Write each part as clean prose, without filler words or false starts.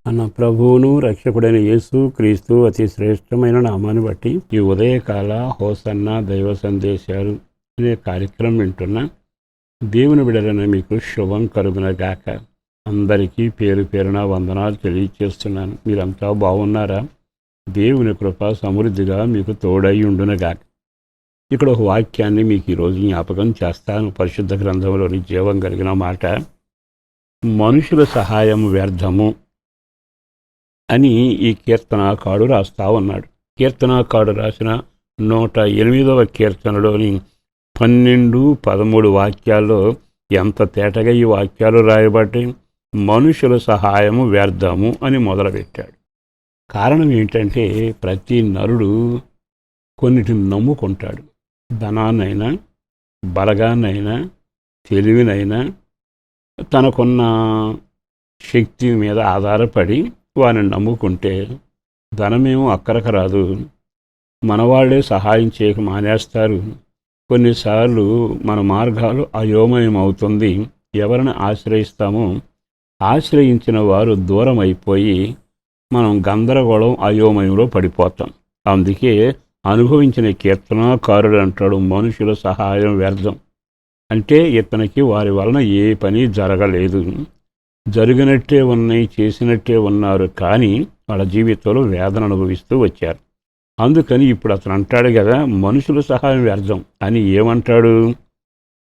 మన ప్రభువును రక్షకుడైన యేసు క్రీస్తు అతి శ్రేష్టమైన నామాన్ని బట్టి ఈ ఉదయకాల హోసన్న దైవ సందేశాలు అనే కార్యక్రమం వింటున్న దేవుని బిడ్డలైన మీకు శుభం కలుగునగాక. అందరికీ పేరు పేరున వందనాలు తెలియచేస్తున్నాను. మీరంతా బాగున్నారా? దేవుని కృప సమృద్ధిగా మీకు తోడై ఉండునగాక. ఇక్కడ ఒక వాక్యాన్ని మీకు ఈరోజు జ్ఞాపకం చేస్తాను. పరిశుద్ధ గ్రంథంలోని జీవం కలిగిన మాట, మనుషుల సహాయం వ్యర్థము అని ఈ కీర్తనాకారుడు రాస్తా ఉన్నాడు. కీర్తనాకారుడు రాసిన 108వ కీర్తనలోని 12, 13 వాక్యాల్లో ఎంత తేటగా ఈ వాక్యాలు రాయబట్టి మనుషుల సహాయము వ్యర్థము అని మొదలుపెట్టాడు. కారణం ఏంటంటే, ప్రతి నరుడు కొన్నిటిని నమ్ముకుంటాడు. ధనాన్నైనా, బలగాన్నైనా, తెలివినైనా, తనకున్న శక్తి మీద ఆధారపడి వారిని నమ్ముకుంటే ధనమేమో అక్కరకు రాదు. మనవాళ్లే సహాయం చేయక మానేస్తారు. కొన్నిసార్లు మన మార్గాలు అయోమయం అవుతుంది. ఎవరిని ఆశ్రయిస్తామో ఆశ్రయించిన వారు దూరం అయిపోయి మనం గందరగోళం అయోమయంలో పడిపోతాం. అందుకే అనుభవించిన కీర్తనాకారుడు అంటాడు, మనుషుల సహాయం వ్యర్థం. అంటే ఇతనికి వారి వలన ఏ పని జరగలేదు, జరిగినట్టే ఉన్నాయి, చేసినట్టే ఉన్నారు, కానీ వాళ్ళ జీవితంలో వేదన అనుభవిస్తూ వచ్చారు. అందుకని ఇప్పుడు అతను అంటాడు కదా, మనుషుల సహాయం వ్యర్థం అని. ఏమంటాడు?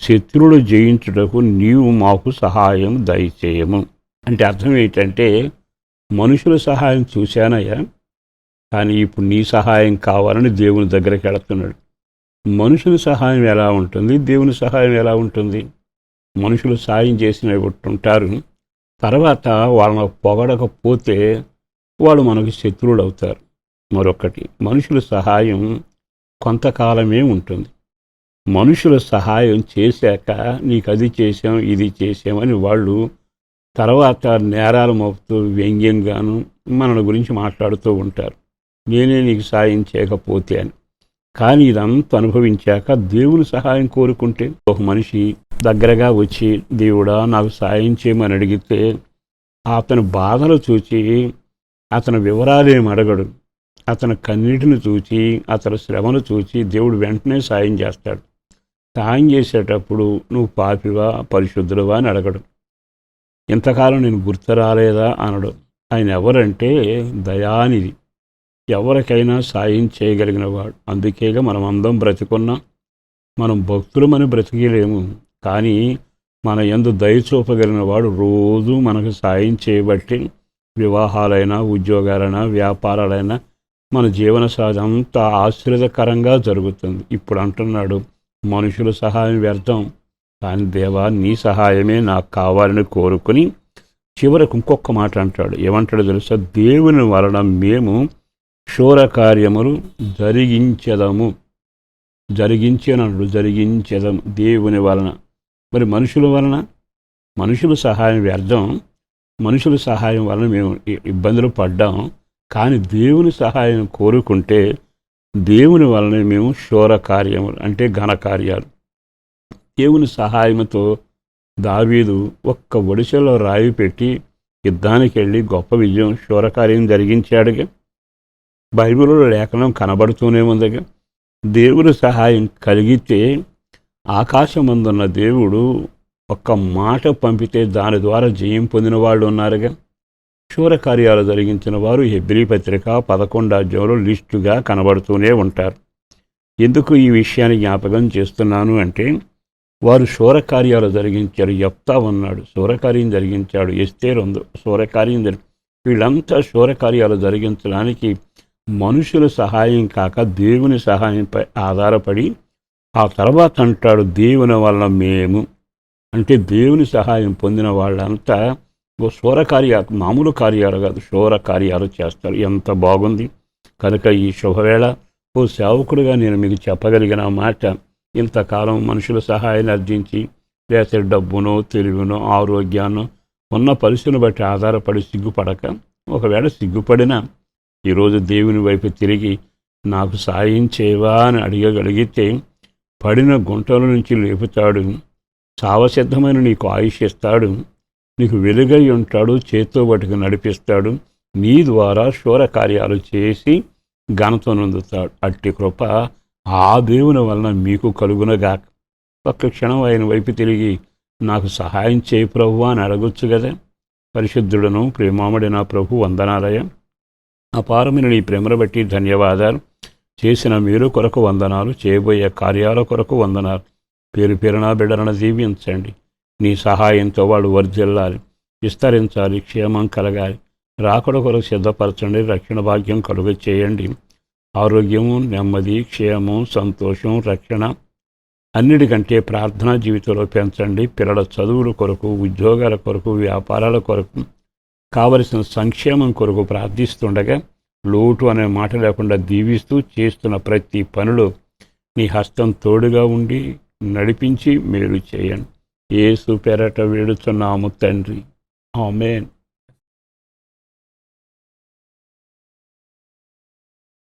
శత్రువులు జయించుటకు నీవు మాకు సహాయం దయచేయము. అంటే అర్థం ఏంటంటే, మనుషుల సహాయం చూశానయ్యా, కానీ ఇప్పుడు నీ సహాయం కావాలని దేవుని దగ్గరికి వెళుతున్నాడు. మనుషుల సహాయం ఎలా ఉంటుంది, దేవుని సహాయం ఎలా ఉంటుంది? మనుషులు సాయం చేసిన ఉంటారు, తర్వాత వాళ్ళని పొగడకపోతే వాళ్ళు మనకు శత్రువులు అవుతారు. మరొకటి, మనుషుల సహాయం కొంతకాలమే ఉంటుంది. మనుషుల సహాయం చేశాక నీకు అది చేసాం, ఇది చేసామని వాళ్ళు తర్వాత నేరాలు మోపుతూ వ్యంగ్యంగాను మన గురించి మాట్లాడుతూ ఉంటారు, నేనే నీకు సాయం చేయకపోతే అని. కానీ ఇదంతా అనుభవించాక దేవుని సహాయం కోరుకుంటే, ఒక మనిషి దగ్గరగా వచ్చి దేవుడా నాకు సాయం చేయమని అడిగితే అతని బాధలు చూచి అతని వివరాలేమి అడగడు. అతని కన్నీటిని చూచి, అతని శ్రమను చూచి దేవుడు వెంటనే సాయం చేస్తాడు. సాయం చేసేటప్పుడు నువ్వు పాపివా పరిశుద్ధుడువా అని అడగడు. ఇంతకాలం నేను గుర్తు రాలేదా అనడు. ఆయన ఎవరంటే దయానిధి, ఎవరికైనా సాయం చేయగలిగిన వాడు. అందుకేగా మనం అందం బ్రతికున్నాం. మనం భక్తులమని బ్రతికేలేము, కానీ మన యందు దయ చూపగలిగిన వాడు రోజు మనకు సాయం చేయబట్టి వివాహాలైనా, ఉద్యోగాలైనా, వ్యాపారాలైనా మన జీవన సాధన అంతా ఆశ్చర్యకరంగా జరుగుతుంది. ఇప్పుడు అంటున్నాడు, మనుషుల సహాయం వ్యర్థం, కానీ దేవా నీ సహాయమే నాకు కావాలని కోరుకుని చివరకు ఇంకొక మాట అంటాడు. ఏమంటాడు తెలుసా? దేవుని వలన మేము శూర కార్యములు జరిగించెదము. జరిగించెదము దేవుని వలన. మరి మనుషుల వలన? మనుషుల సహాయం వ్యర్థం. మనుషుల సహాయం వలన మేము ఇబ్బందులు పడ్డాం, కానీ దేవుని సహాయం కోరుకుంటే దేవుని వలన మేము శూర కార్యములు అంటే ఘనకార్యాలు. దేవుని సహాయంతో దావీదు ఒక్క ఒడిశలో రాయి పెట్టి యుద్ధానికి వెళ్ళి గొప్ప విజయం, శూరకార్యం జరిగించాడుగా. బైబిల్లో లేఖనం కనబడుతూనే ఉందిగా. దేవుని సహాయం కలిగితే ఆకాశమందున్న దేవుడు ఒక్క మాట పంపితే దాని ద్వారా జయం పొందిన వాళ్ళు ఉన్నారుగా. శూరకార్యాలు జరిగించిన వారు హెబ్రీ పత్రిక 11వ అధ్యాయంలో లిస్టుగా కనబడుతూనే ఉంటారు. ఎందుకు ఈ విషయాన్ని జ్ఞాపకం చేస్తున్నాను అంటే, వారు శూరకార్యాలు జరిగించారు. యెఫ్తా ఉన్నాడు, శూరకార్యం జరిగించాడు. ఎస్తేరు ఉంది, శూరకార్యం వీళ్ళంతా శూరకార్యాలు జరిగించడానికి మనుషుల సహాయం కాక దేవుని సహాయంపై ఆధారపడి, ఆ తర్వాత అంటాడు దేవుని వలన మేము. అంటే దేవుని సహాయం పొందిన వాళ్ళంతా శూరకార్యాలు, మామూలు కార్యాలు కాదు, శూరకార్యాలు చేస్తారు. ఎంత బాగుంది. కనుక ఈ శుభవేళ ఓ సేవకుడిగా నేను మీకు చెప్పగలిగిన మాట, ఇంతకాలం మనుషుల సహాయాన్ని అర్జించి లేకపోతే డబ్బునో, తెలివినో, ఆరోగ్యాన్నో ఉన్న పరిస్థితిని బట్టి ఆధారపడి సిగ్గుపడక, ఒకవేళ సిగ్గుపడినా ఈరోజు దేవుని వైపు తిరిగి నాకు సాయం చేయవా అని అడగగలిగితే పడిన గుంటల నుంచి లేపుతాడు, చావసిద్ధమైన నీకు ఆయుష్ ఇస్తాడు. నీకు వెలుగై ఉంటాడు, చేత్తో పట్టుకు నడిపిస్తాడు, నీ ద్వారా శూర కార్యాలు చేసి ఘనత నొందుతాడు. అట్టి కృప ఆ దేవుని వలన మీకు కలుగునగాక. ఒక్క క్షణం ఆయన వైపు తిరిగి నాకు సహాయం చేయి ప్రభు అని అడగొచ్చు కదా. పరిశుద్ధుడను ప్రేమామడి నా ప్రభు, వందనాలయ. అపారమైన నీ ప్రేమను బట్టి ధన్యవాదాలు. చేసిన మీరు కొరకు వందనాలు, చేయబోయే కార్యాల కొరకు వందనాలు. పేరు పేరున బిడ్డలను దీవించండి. నీ సహాయంతో వాళ్ళు వర్ధిల్లాలి, విస్తరించాలి, క్షేమం కలగాలి. రాకడ కొరకు సిద్ధపరచండి, రక్షణ భాగ్యం కలుగ చేయండి. ఆరోగ్యము, నెమ్మది, క్షేమం, సంతోషం, రక్షణ అన్నిటికంటే ప్రార్థనా జీవితంలో పెంచండి. పిల్లల చదువుల కొరకు, ఉద్యోగాల కొరకు, వ్యాపారాల కొరకు కావలసిన సంక్షేమం కొరకు ప్రార్థిస్తుండగా లోటు అనే మాట లేకుండా దీవిస్తూ చేస్తున్న ప్రతి పనిలో నీ హస్తం తోడుగా ఉండి నడిపించి మేలు చేయండి. యేసు పేరట వేడుచున్నాము తండ్రి, ఆమేన్.